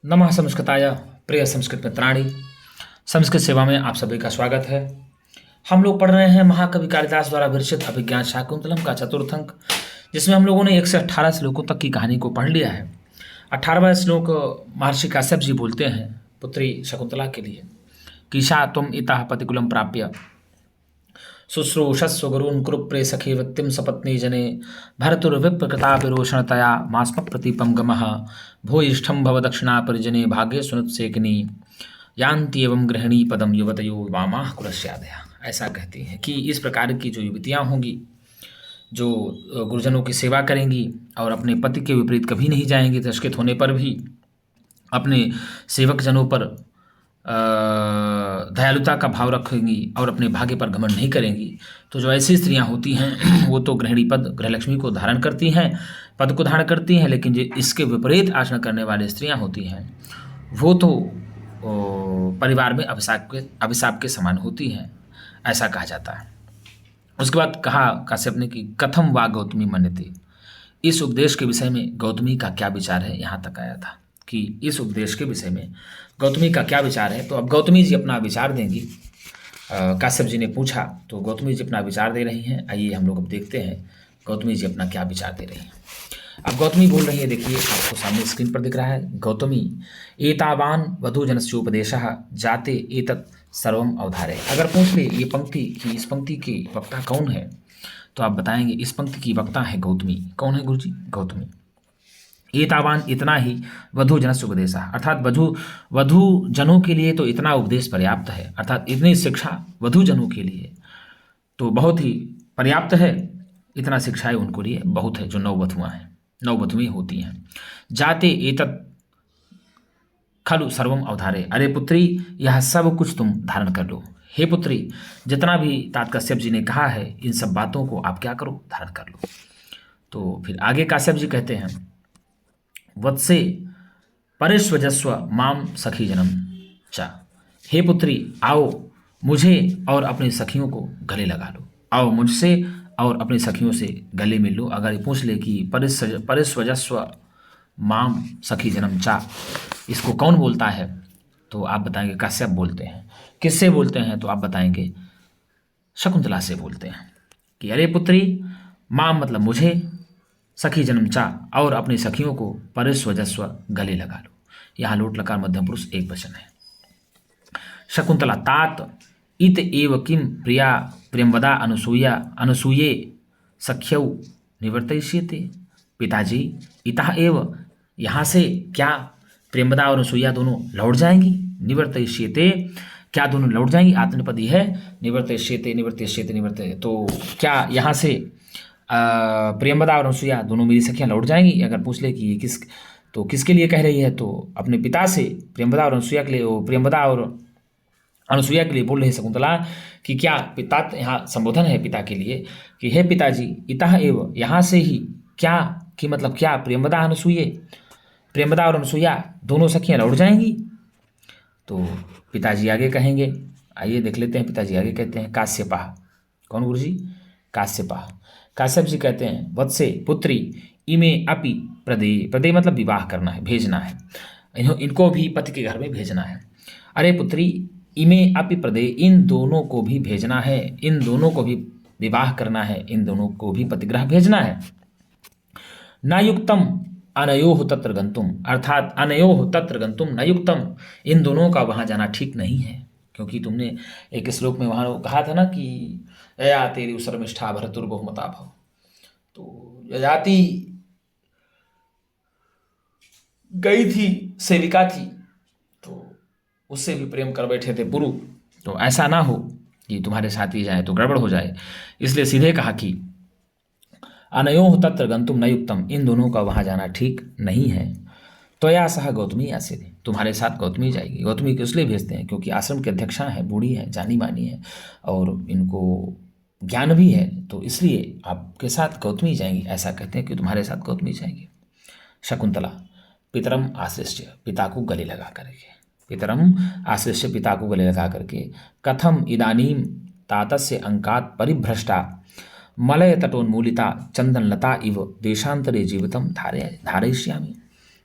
नमः संस्कृताय प्रिय संस्कृत मित्राणि। संस्कृत सेवा में आप सभी का स्वागत है। हम लोग पढ़ रहे हैं महाकवि कालिदास द्वारा विरचित अभिज्ञान शाकुंतलम का चतुर्थ अंक, जिसमें हम लोगों ने 1 से 18 श्लोकों तक की कहानी को पढ़ लिया है। 18वां श्लोक महर्षि काश्यप जी बोलते हैं पुत्री शकुंतला के लिए कीशा तुम इतः पतिकुलम प्राप्य शुश्रूषस्व गुरून् कुरुप्रे सखे वृत्तिम सपत्नी जने भर्तुर्विप्रकृताभिरोषणतया मास्म प्रतीपम गमः भूयिष्ठम भव दक्षिणा परिजने भाग्ये सुनुत्सेकिनी यान्ति एवं गृहिणी पदम युवतयो वामाः कुलस्यादया। ऐसा कहती हैं कि इस प्रकार की जो युवतियाँ होंगी, जो गुरुजनों की सेवा करेंगी और अपने पति के विपरीत कभी नहीं जाएंगी, तिरस्कृत होने पर भी अपने सेवक जनों पर दयालुता का भाव रखेंगी और अपने भाग्य पर घमंड नहीं करेंगी, तो जो ऐसी स्त्रियां होती हैं वो तो गृहिणी पद गृहलक्ष्मी को धारण करती हैं, पद को धारण करती हैं। लेकिन जो इसके विपरीत आचरण करने वाली स्त्रियां होती हैं वो तो परिवार में अभिशाप के समान होती हैं, ऐसा कहा जाता है। उसके बाद कहा काश्यप ने कि कथम वा गौतमी मन्यते। इस उपदेश के विषय में गौतमी का क्या विचार है, यहाँ तक आया था कि इस उपदेश के विषय में गौतमी का क्या विचार है। तो अब गौतमी जी अपना विचार देंगी। काश्यप जी ने पूछा तो गौतमी जी अपना विचार दे रही हैं। आइए हम लोग अब देखते हैं गौतमी जी अपना क्या विचार दे रही हैं। अब गौतमी बोल रही है, देखिए आपको सामने स्क्रीन पर दिख रहा है। गौतमी एतावान वधूजनस्योपदेशः जाते एतत् सर्वम अवधारे। अगर पूछ ले ये पंक्ति कि इस पंक्ति की वक्ता कौन है, तो आप बताएंगे इस पंक्ति की वक्ता है गौतमी। कौन है गुरुजी? गौतमी। एतावान इतना ही वधू जनस्य उपदेश, अर्थात वधू जनों के लिए तो इतना उपदेश पर्याप्त है, अर्थात इतनी शिक्षा वधू जनों के लिए तो बहुत ही पर्याप्त है। इतना शिक्षाएं उनको लिए बहुत है, जो नववधुएं होती हैं। जाते एतत् खलु सर्वम अवधारे। अरे पुत्री, यह सब कुछ तुम धारण कर लो। हे पुत्री, जितना भी तात काश्यप जी ने कहा है इन सब बातों को आप क्या करो, धारण कर लो। तो फिर आगे काश्यप जी कहते हैं वत्से परिस्वजस्व माम सखी जनम चा। हे पुत्री, आओ मुझे और अपनी सखियों को गले लगा लो। आओ मुझसे और अपनी सखियों से गले मिल लो। अगर पूछ ले कि परिस्वजस्व माम सखी जनम चा, इसको कौन बोलता है, तो आप बताएंगे काश्यप बोलते हैं। किससे बोलते हैं, तो आप बताएंगे शकुंतला से बोलते हैं कि अरे पुत्री, माम मतलब मुझे, सखी जन्म चा और अपनी सखियों को परिस्वजस्व गले लगा लो। यहाँ लोट लकार मध्यम पुरुष एक वचन है। शकुंतला तात इत एव किम प्रिया प्रेमवदा अनुसूये सख्यौ निवर्तयिष्यते। पिताजी, इतः एव, यहाँ से क्या प्रेमवदा और अनुसूया दोनों लौट जाएंगी? निवर्तयिष्यते, क्या दोनों लौट जाएंगी? आत्मनेपदी है। निवर्तयिष्यते, तो क्या यहाँ से प्रेमवदा और अनुसूया दोनों मेरी सखियाँ लौट जाएंगी? अगर पूछ ले कि ये किसके लिए कह रही है, तो अपने पिता से प्रेमवदा और अनुसूया के लिए, वो प्रेमवदा और अनुसूया के लिए बोल रही है शकुंतला कि क्या पिता, यहाँ संबोधन है पिता के लिए कि हे पिताजी, इतः एव, यहाँ से ही, क्या कि मतलब क्या प्रेमवदा और अनुसूया दोनों सखियाँ लौट जाएंगी? तो पिताजी आगे कहेंगे, आइए देख लेते हैं। पिताजी आगे कहते हैं काश्यपः। कौन गुरुजी? काश्यपः। काश्यप जी कहते हैं वत्से पुत्री इमे अपि प्रदे मतलब विवाह करना है, भेजना है, इनको भी पति के घर में भेजना है। अरे पुत्री, इमे अपि प्रदे, इन दोनों को भी भेजना है, इन दोनों को भी विवाह करना है, इन दोनों को भी पतिगृह भेजना है। न युक्तम अनयोः तत्र गंतुम, अर्थात अनयोः तत्र गंतुम न युक्तम, इन दोनों का वहाँ जाना ठीक नहीं है। क्योंकि तुमने एक श्लोक में वहाँ कहा था ना कि यया तेरी उसरमिष्ठा भर्तुर्बहुमता भव। तो ययाति गई थी, सेविका थी, तो उससे भी प्रेम कर बैठे थे पुरु। तो ऐसा ना हो कि तुम्हारे साथ ही जाए तो गड़बड़ हो जाए, इसलिए सीधे कहा कि अनयोः तत्र गंतुम न युक्तम, इन दोनों का वहाँ जाना ठीक नहीं है। त्वया सह गौतमी आसीत्, तुम्हारे साथ गौतमी जाएगी। गौतमी को इसलिए भेजते हैं क्योंकि आश्रम की अध्यक्षा है, बूढ़ी है, जानी मानी है और इनको ज्ञान भी है, तो इसलिए आपके साथ गौतमी जाएंगी। ऐसा कहते हैं कि तुम्हारे साथ गौतमी जाएंगी। शकुंतला पितरम आश्रिष्य, पिता को गले लगा करके, पितरम आश्रिष्य, पिता को गले लगा करके, कथम इदानीम तातस्य अंकात परिभ्रष्टा मलय तटोन्मूलिता चंदनलता इव देशांतरे जीवितम धारयिष्यामि।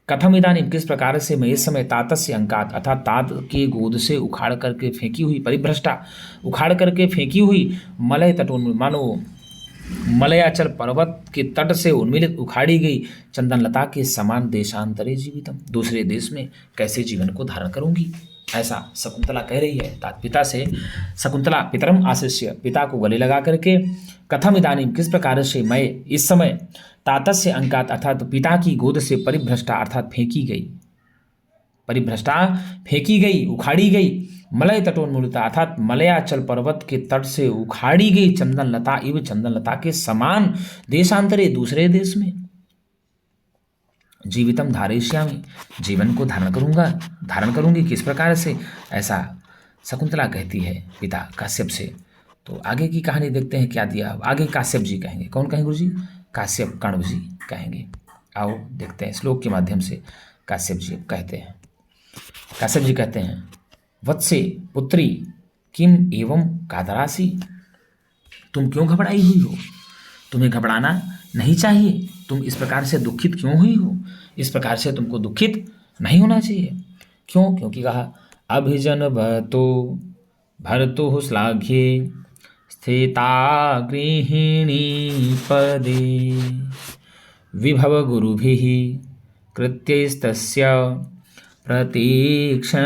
कथम इदानीम, किस प्रकार से मैं इस समय तातस्य अंकात अर्थात तात के गोद से उखाड़ करके फेंकी हुई, परिभ्रष्टा उखाड़ करके फेंकी हुई, मलय तटोन्मुख मानो मलयाचल पर्वत के तट से उन्मिलित उखाड़ी गई चंदन लता के समान देशांतरे जीवितम, दूसरे देश में कैसे जीवन को धारण करूंगी, ऐसा शकुंतला कह रही है पिता से। शकुंतला पितरम आशिष्य, पिता को गले लगा करके, कथम इदानीम, किस प्रकार से मैं इस समय तातस्य अंकात अर्थात पिता की गोद से परिभ्रष्टा अर्थात फेंकी गई, परिभ्रष्टा फेंकी गई, उखाड़ी गई, मलय तटोन्मूलता अर्थात मलयाचल पर्वत के तट से उखाड़ी गई चंदन लता एवं चंदन लता के समान देशांतरे दूसरे देश में, जीवितम धारयिष्यामि, जीवन को धारण करूंगी, किस प्रकार से, ऐसा शकुंतला कहती है पिता काश्यप से। तो आगे की कहानी देखते हैं क्या दिया। आगे काश्यप जी कहेंगे। कौन कहेंगे गुरु जी? काश्यप कण्व जी कहेंगे। आओ देखते हैं श्लोक के माध्यम से। काश्यप जी कहते हैं, काश्यप जी कहते हैं, वत्से पुत्री किम एवं कादरासी, तुम क्यों घबराई हुई हो? तुम्हें घबराना नहीं चाहिए। तुम इस प्रकार से दुखित क्यों हुई हो? इस प्रकार से तुमको दुखित नहीं होना चाहिए। क्यों? क्योंकि कहा अभिजन भतो भर्तुः श्लाघ्ये स्थिता गृहिणी पदे विभव गुरुभिः कृत्यैस्तस्य प्रतीक्षणमाकुला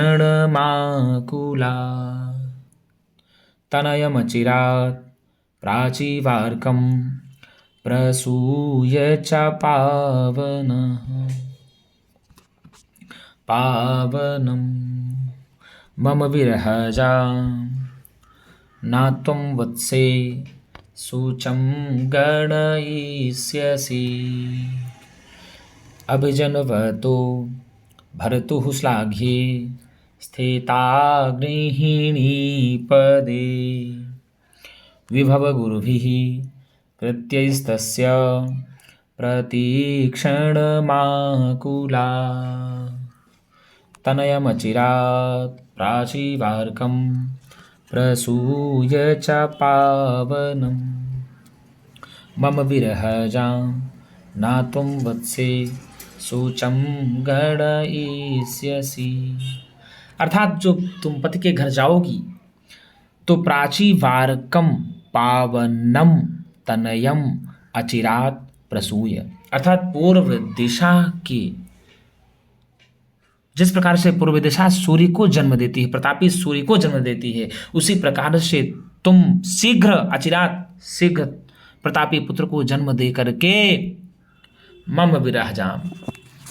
तनयमचिरात् प्राचीवार्कं प्रसूय च पावनं मम विरहजां न त्वं वत्से शुचं गणयिष्यसि अभिजनवतो भर्तुः श्लाघ्ये स्थिता गृहिणी पदे विभव गुरुभिः कृत्यैस्तस्य प्रतीक्षणमाकुला तनयमचिरात् प्राचीवार्कं प्रसूय च पावनं मम विरहजां न त्वं वत्से शुचं गणयिष्यसि। अर्थात जो तुम पति के घर जाओगी तो प्राचीवार्कम पावनम तनयम अचिरात प्रसूय अर्थात पूर्व दिशा के, जिस प्रकार से पूर्व दिशा सूर्य को जन्म देती है, प्रतापी सूर्य को जन्म देती है, उसी प्रकार से तुम शीघ्र अचिरात शीघ्र प्रतापी पुत्र को जन्म दे करके मम विरहजाम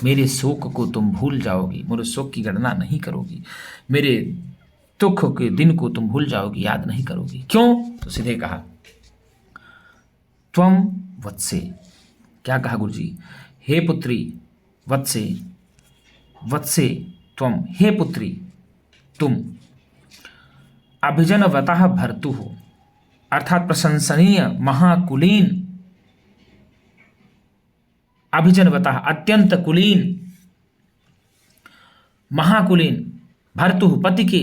मेरे शोक को तुम भूल जाओगी, मेरे शोक की गणना नहीं करोगी, मेरे दुख के दिन को तुम भूल जाओगी, याद नहीं करोगी। क्यों? तो सीधे कहा त्वम वत्से। क्या कहा गुरुजी? हे पुत्री, वत्से, वत्से त्वम, हे पुत्री तुम, अभिजनवतः भर्तुः अर्थात प्रशंसनीय महाकुलीन, अभिजनवतः अत्यंत कुलीन, महाकुलीन, भर्तुः पति के,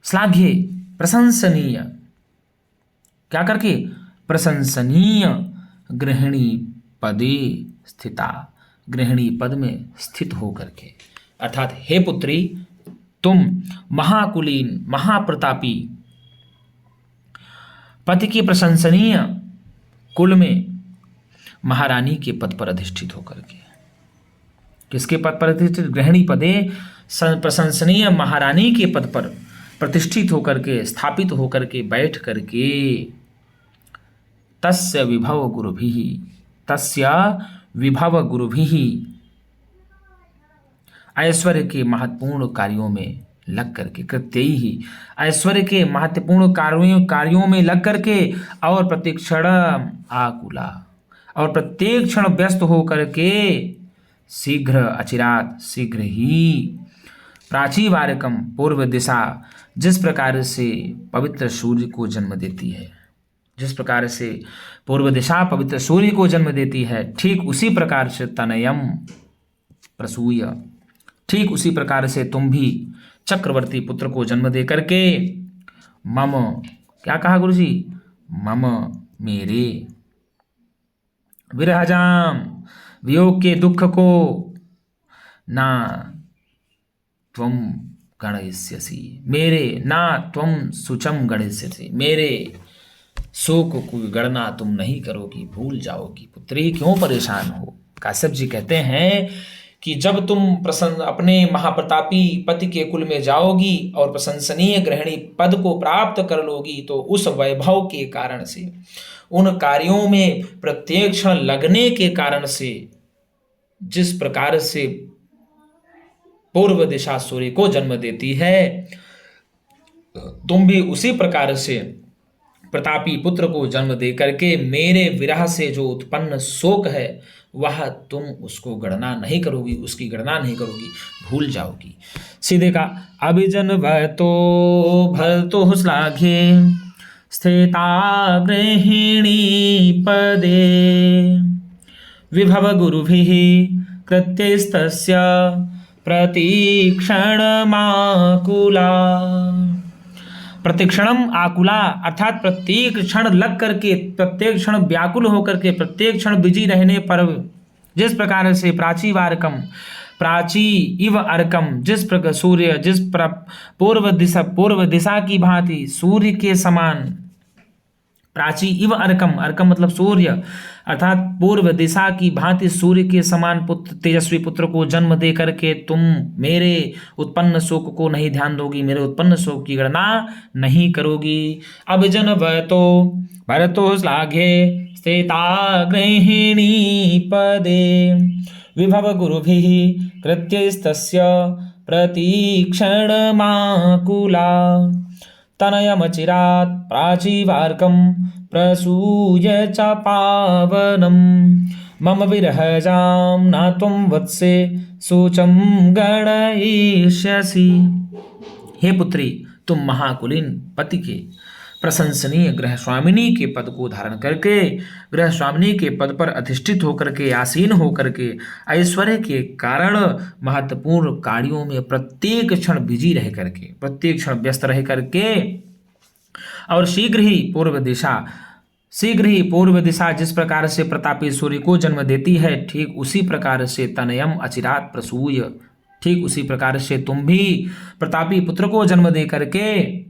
श्लाघ्ये प्रशंसनीय, क्या करके? प्रशंसनीय, गृहिणी पदे स्थिता, गृहिणी पद में स्थित होकर के, अर्थात हे पुत्री तुम महाकुलीन महाप्रतापी पति की प्रशंसनीय कुल में महारानी के पद पर अधिष्ठित होकर के। किसके पद पर अधिष्ठित? गृहिणी पदे प्रशंसनीय महारानी के पद पर प्रतिष्ठित होकर के, स्थापित होकर के, बैठ करके तस्य विभव गुरुभिः, तस्य विभव गुरुभिः ऐश्वर्य के महत्वपूर्ण कार्यों में लग करके, कृत्यैहि ऐश्वर्य के महत्वपूर्ण कार्यों में लग करके, और प्रतिक्षण आकुला, और प्रत्येक क्षण व्यस्त होकर के, शीघ्र अचिरात शीघ्र ही, प्राचीवार्कम पूर्व दिशा, जिस प्रकार से पवित्र सूर्य को जन्म देती है, जिस प्रकार से पूर्व दिशा पवित्र सूर्य को जन्म देती है, ठीक उसी प्रकार से तनयम प्रसूय, ठीक उसी प्रकार से तुम भी चक्रवर्ती पुत्र को जन्म दे करके मम, क्या कहा गुरुजी? मम मेरे, विरहजाम, वियोग के दुख को ना त्वं गणयस्यसि, मेरे ना त्वं शुचम गणयस्यसि, मेरे शोक को गणना तुम नहीं करोगी, भूल जाओगी। पुत्री क्यों परेशान हो? काश्यप जी कहते हैं कि जब तुम अपने महाप्रतापी पति के कुल में जाओगी और प्रशंसनीय गृहिणी पद को प्राप्त कर लोगी तो उस वैभव के कारण से, उन कार्यों में प्रत्येक क्षण लगने के कारण से, जिस प्रकार से पूर्व दिशा सूर्य को जन्म देती है, तुम भी उसी प्रकार से प्रतापी पुत्र को जन्म दे करके मेरे विरह से जो उत्पन्न शोक है वह तुम उसको गणना नहीं करोगी, उसकी गणना नहीं करोगी, भूल जाओगी। सीधे का अभिजन वह तो भर तो श्लाघे स्थिता गृहिणी पदे विभव गुरुभिः कृत्यस्तस्य प्रतीक्षणमाकुला। प्रतिक्षणम आकुला अर्थात प्रत्येक क्षण लग करके, प्रत्येक क्षण व्याकुल होकर के, प्रत्येक क्षण बिजी रहने पर, जिस प्रकार से प्राची इव अर्कम, जिस प्रकार सूर्य पूर्व दिशा की भांति सूर्य के समान, प्राची इव अर्कम, अर्कम मतलब सूर्य, अर्थात पूर्व दिशा की भांति सूर्य के समान तेजस्वी पुत्र को जन्म दे करके तुम मेरे उत्पन्न शोक को नहीं ध्यान दोगी, मेरे उत्पन्न शोक की गणना नहीं करोगी। अभिजन भरतो श्लाघे स्थिता गृहिणी पदे विभव गुरुभिः कृत्यस्तस्य प्रतीक्षणमाकुला। तनयमचिरात् प्राचीवार्कं प्रसूय च पावनं मम विरहजां न त्वं वत्से शोचं गणयिष्यसि। हे पुत्री, तुम महाकुलीन पति के प्रशंसनीय गृहस्वामिनी के पद को धारण करके, गृहस्वामिनी के पद पर अधिष्ठित होकर के, आसीन होकर के, ऐश्वर्य के कारण महत्वपूर्ण कार्यों में प्रत्येक क्षण बिजी रह करके, प्रत्येक क्षण व्यस्त रह करके, और शीघ्र ही पूर्व दिशा जिस प्रकार से प्रतापी सूर्य को जन्म देती है, ठीक उसी प्रकार से तनयम अचिरात प्रसूय, ठीक उसी प्रकार से तुम भी प्रतापी पुत्र को जन्म दे करके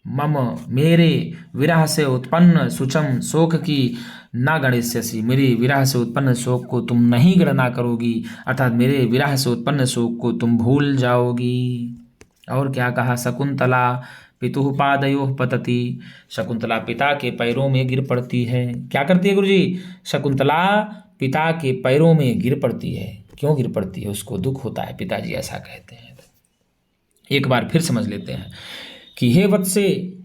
मम मेरे विरह से उत्पन्न शुचम शोक की न गणिष्यसि, मेरे विरह से उत्पन्न शोक को तुम नहीं गणना करोगी, अर्थात मेरे विरह से उत्पन्न शोक को तुम भूल जाओगी। और क्या कहा? शकुंतला पितुः पादयोः पतति, शकुंतला पिता के पैरों में गिर पड़ती है। क्या करती है गुरुजी? शकुंतला पिता के पैरों में गिर पड़ती है। क्यों गिर पड़ती है? उसको दुख होता है, पिताजी ऐसा कहते हैं। एक बार फिर समझ लेते हैं कि हे वत्से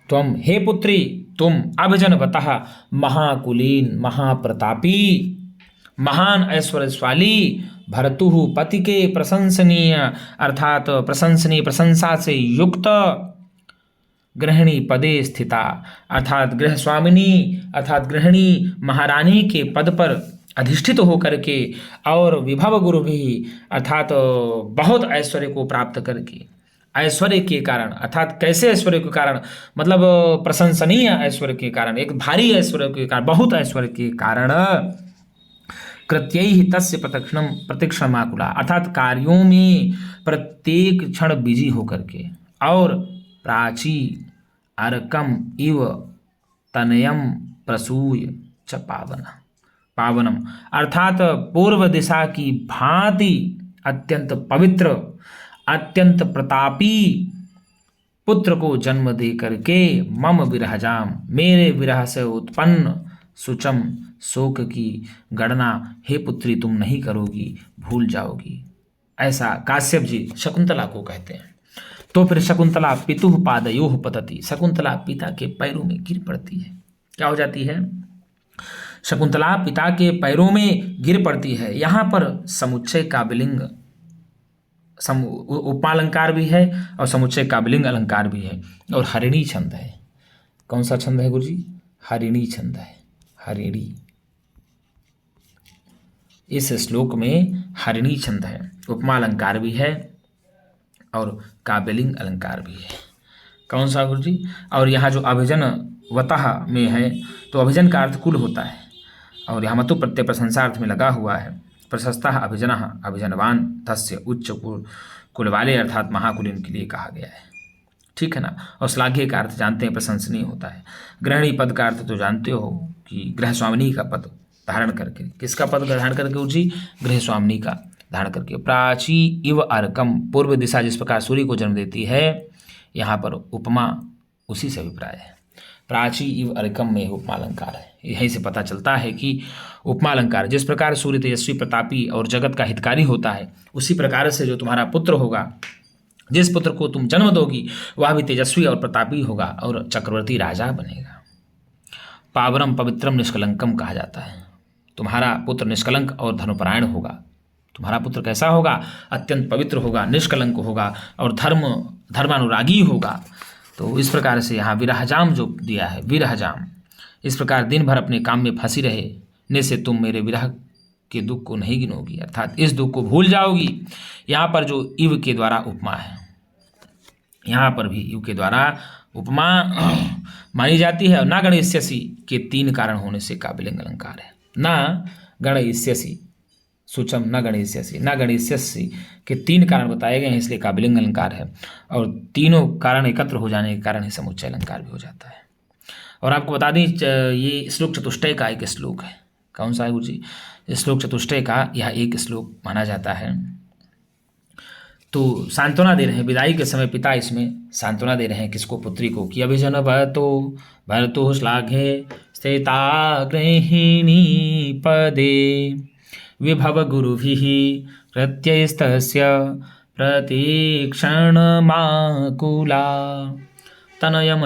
त्वम, हे पुत्री तुम, अभिजनवतः महाकुलीन महाप्रतापी महान ऐश्वर्यशाली भर्तुः पति के प्रशंसनीय, अर्थात प्रशंसनीय प्रशंसा से युक्त गृहिणी पदे स्थिता, अर्थात गृहस्वामिनी अर्थात गृहिणी महारानी के पद पर अधिष्ठित होकर के, और विभव गुरु भी अर्थात बहुत ऐश्वर्य को प्राप्त करके, ऐश्वर्य के कारण, अर्थात कैसे ऐश्वर्य के कारण? मतलब प्रशंसनीय ऐश्वर्य के कारण, एक भारी ऐश्वर्य के कारण, बहुत ऐश्वर्य के कारण, कृत्यैः तस्य प्रतीक्षणमाकुला, अर्थात कार्यों में प्रत्येक क्षण बिजी होकर के, और प्राची अर्कम इव तनयम प्रसूय च पावनम, अर्थात पूर्व दिशा की भांति अत्यंत पवित्र, अत्यंत प्रतापी पुत्र को जन्म दे करके मम विरहजाम, मेरे विरह से उत्पन्न शुचम शोक की गणना हे पुत्री तुम नहीं करोगी, भूल जाओगी। ऐसा काश्यप जी शकुंतला को कहते हैं। तो फिर शकुंतला पितुः पादयोः पतति, शकुंतला पिता के पैरों में गिर पड़ती है। क्या हो जाती है? शकुंतला पिता के पैरों में गिर पड़ती है। यहाँ पर समुच्चय काव्यलिंग उपमालंकार भी है और समुच्चय काव्यलिंग अलंकार भी है, और हरिणी छंद है। कौन सा छंद है गुरुजी? हरिणी छंद है। हरिणी, इस श्लोक में हरिणी छंद है, उपमालंकार भी है और काव्यलिंग अलंकार भी है। कौन सा गुरुजी? और यहाँ जो अभिजन वतः में है, तो अभिजन का अर्थ कुल होता है, और यहाँ मतु प्रत्यय प्रशंसार्थ में लगा हुआ है। प्रशस्ता अभिजनः अभिजनवान तस्य उच्च कुल वाले अर्थात महाकुलीन के लिए कहा गया है। ठीक है ना। और श्लाघ्य का अर्थ जानते हैं प्रशंसनीय होता है। गृहिणी पद का अर्थ तो जानते हो कि गृह स्वामिनी का पद धारण करके। किसका पद धारण करके जी? गृह स्वामिनी का धारण करके। प्राची इव अर्कम, पूर्व दिशा जिस प्रकार सूर्य को जन्म देती है, यहाँ पर उपमा उसी से अभिप्राय है। प्राची इव अर्कम में उपमा अलंकार है। यहीं से पता चलता है कि उपमा अलंकार जिस प्रकार सूर्य तेजस्वी प्रतापी और जगत का हितकारी होता है, उसी प्रकार से जो तुम्हारा पुत्र होगा, जिस पुत्र को तुम जन्म दोगी, वह भी तेजस्वी और प्रतापी होगा और चक्रवर्ती राजा बनेगा। पावरम पवित्रम निष्कलंकम कहा जाता है। तुम्हारा पुत्र निष्कलंक और धर्मपरायण होगा। तुम्हारा पुत्र कैसा होगा? अत्यंत पवित्र होगा, निष्कलंक होगा और धर्मानुरागी होगा। तो इस प्रकार से यहाँ विरहजाम जो दिया है, विरहजाम, इस प्रकार दिन भर अपने काम में फंसी रहने से तुम मेरे विरह के दुख को नहीं गिनोगी, अर्थात इस दुख को भूल जाओगी। यहाँ पर जो इव के द्वारा उपमा है, यहाँ पर भी इव के द्वारा उपमा मानी जाती है। और ना गणेश्यसी के 3 कारण होने से काव्यलिंग अलंकार है। ना गणेश्यसी सूचम न गणेश्यसी, न गणेश्यसी के 3 कारण बताए गए हैं, इसलिए काव्यलिंग अलंकार है। और तीनों कारण एकत्र हो जाने के कारण ही समुच्चय अलंकार भी हो जाता है। और आपको बता दें, ये श्लोक चतुष्टय का एक श्लोक है। कौन सा है गुरु जी? श्लोक चतुष्टय का यह एक श्लोक माना जाता है। तो सांत्वना दे रहे हैं, विदाई के समय पिता इसमें सांत्वना दे रहे हैं किसको? पुत्री को। कि अभिजन भरतो श्लाघे स्थिता गृहिणी पदे विभव गुरुभिः प्रत्ययस्तस्य प्रतीक्षणमाकुला तनयम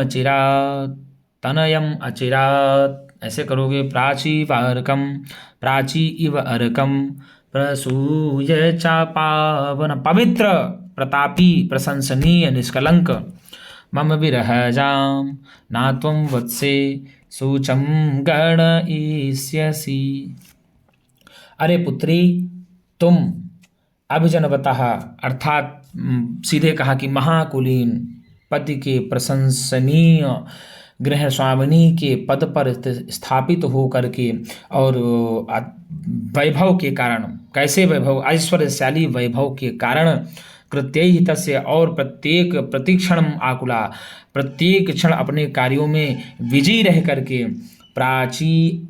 अचिरात् ऐसे करोगे। प्राची वारकम, प्राची इव अर्कम प्रसूय च पावन, पवित्र प्रतापी प्रशंसनीय निष्कलंक। मम विरहजाम ना त्वं वत्से सूचम गणयिष्यसि। अरे पुत्री, तुम अभिजनवतः अर्थात सीधे कहा कि महाकुलीन पति के प्रशंसनीय गृह स्वामिनी के पद पर स्थापित हो करके और वैभव के कारण, कैसे वैभव? ऐश्वर्यशाली वैभव के कारण कृत्यैः तस्य, और प्रत्येक प्रतिक्षण आकुला, प्रत्येक क्षण अपने कार्यों में विजयी रह करके प्राची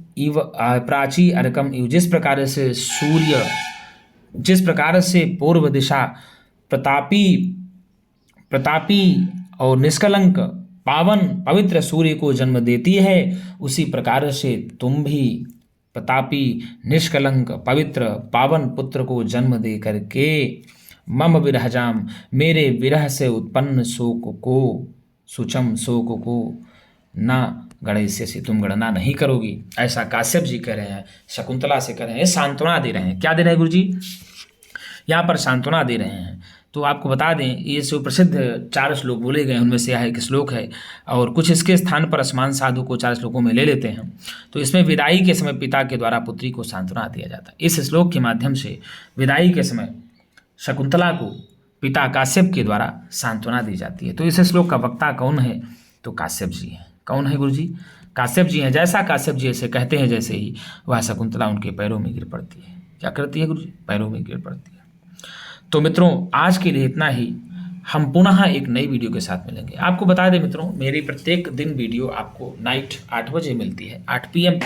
अर्कम इव, जिस प्रकार से सूर्य, जिस प्रकार से पूर्व दिशा प्रतापी और निष्कलंक पावन पवित्र सूर्य को जन्म देती है, उसी प्रकार से तुम भी प्रतापी निष्कलंक पवित्र पावन पुत्र को जन्म दे करके मम विरहजाम, मेरे विरह से उत्पन्न शोक को, सुचम शोक को न गणेश्यसि, तुम गणना नहीं करोगी। ऐसा काश्यप जी कह रहे हैं, शकुंतला से कह रहे हैं, सांत्वना दे रहे हैं। क्या दे रहे हैं गुरु जी? यहाँ पर सांत्वना दे रहे हैं। तो आपको बता दें, ये सुप्रसिद्ध 4 श्लोक बोले गए, उनमें से यह एक श्लोक है। और कुछ इसके स्थान पर असमान साधु को 4 श्लोकों में ले लेते हैं। तो इसमें विदाई के समय पिता के द्वारा पुत्री को सांत्वना दिया जाता है। इस श्लोक के माध्यम से विदाई के समय शकुंतला को पिता काश्यप के द्वारा सांत्वना दी जाती है। तो इस श्लोक का वक्ता कौन है? तो काश्यप जी हैं। कौन है गुरु जी? काश्यप जी हैं। जैसा काश्यप जी ऐसे कहते हैं, जैसे ही वह शकुंतला उनके पैरों में गिर पड़ती है। क्या करती है गुरु जी? पैरों में गिर पड़ती है। तो मित्रों, आज के लिए इतना ही। हम पुनः एक नई वीडियो के साथ मिलेंगे। आपको बता दें मित्रों, मेरी प्रत्येक दिन वीडियो आपको नाइट 8 बजे मिलती है, 8 PM पे।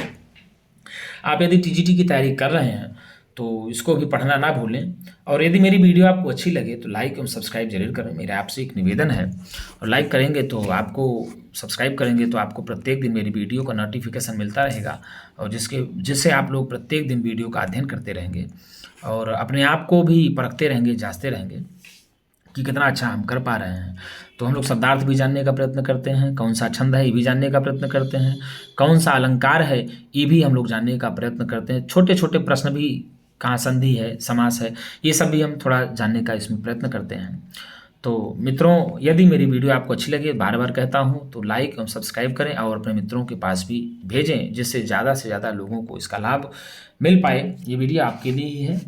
आप यदि TGT की तैयारी कर रहे हैं तो इसको भी पढ़ना ना भूलें। और यदि मेरी वीडियो आपको अच्छी लगे तो लाइक एवं सब्सक्राइब जरूर करें। मेरा आपसे एक निवेदन है। और लाइक करेंगे तो आपको, सब्सक्राइब करेंगे तो आपको प्रत्येक दिन मेरी वीडियो का नोटिफिकेशन मिलता रहेगा, और जिससे आप लोग प्रत्येक दिन वीडियो का अध्ययन करते रहेंगे और अपने आप को भी परखते रहेंगे, जांचते रहेंगे कि कितना अच्छा हम कर पा रहे हैं। तो हम लोग शब्दार्थ भी जानने का प्रयत्न करते हैं, कौन सा छंद है ये भी जानने का प्रयत्न करते हैं, कौन सा अलंकार है ये भी हम लोग जानने का प्रयत्न करते हैं। छोटे छोटे प्रश्न भी, कहाँ संधि है, समास है, ये सब भी हम थोड़ा जानने का इसमें प्रयत्न करते हैं। तो मित्रों, यदि मेरी वीडियो आपको अच्छी लगे, बार बार कहता हूँ, तो लाइक एवं सब्सक्राइब करें और अपने मित्रों के पास भी भेजें, जिससे ज़्यादा से ज़्यादा लोगों को इसका लाभ मिल पाए। ये वीडियो आपके लिए ही है।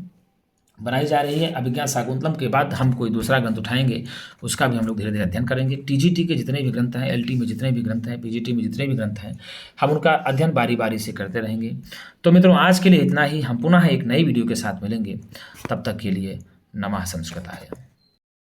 बनाई जा रही है। अभिज्ञान शाकुंतलम के बाद हम कोई दूसरा ग्रंथ उठाएंगे, उसका भी हम लोग धीरे धीरे अध्ययन करेंगे। टीजीटी के जितने भी ग्रंथ हैं, एलटी में जितने भी ग्रंथ हैं, पीजीटी में जितने भी ग्रंथ हैं, हम उनका अध्ययन बारी बारी से करते रहेंगे। तो मित्रों, आज के लिए इतना ही। हम पुनः एक नई वीडियो के साथ मिलेंगे। तब तक के लिए नमः संस्कृताय।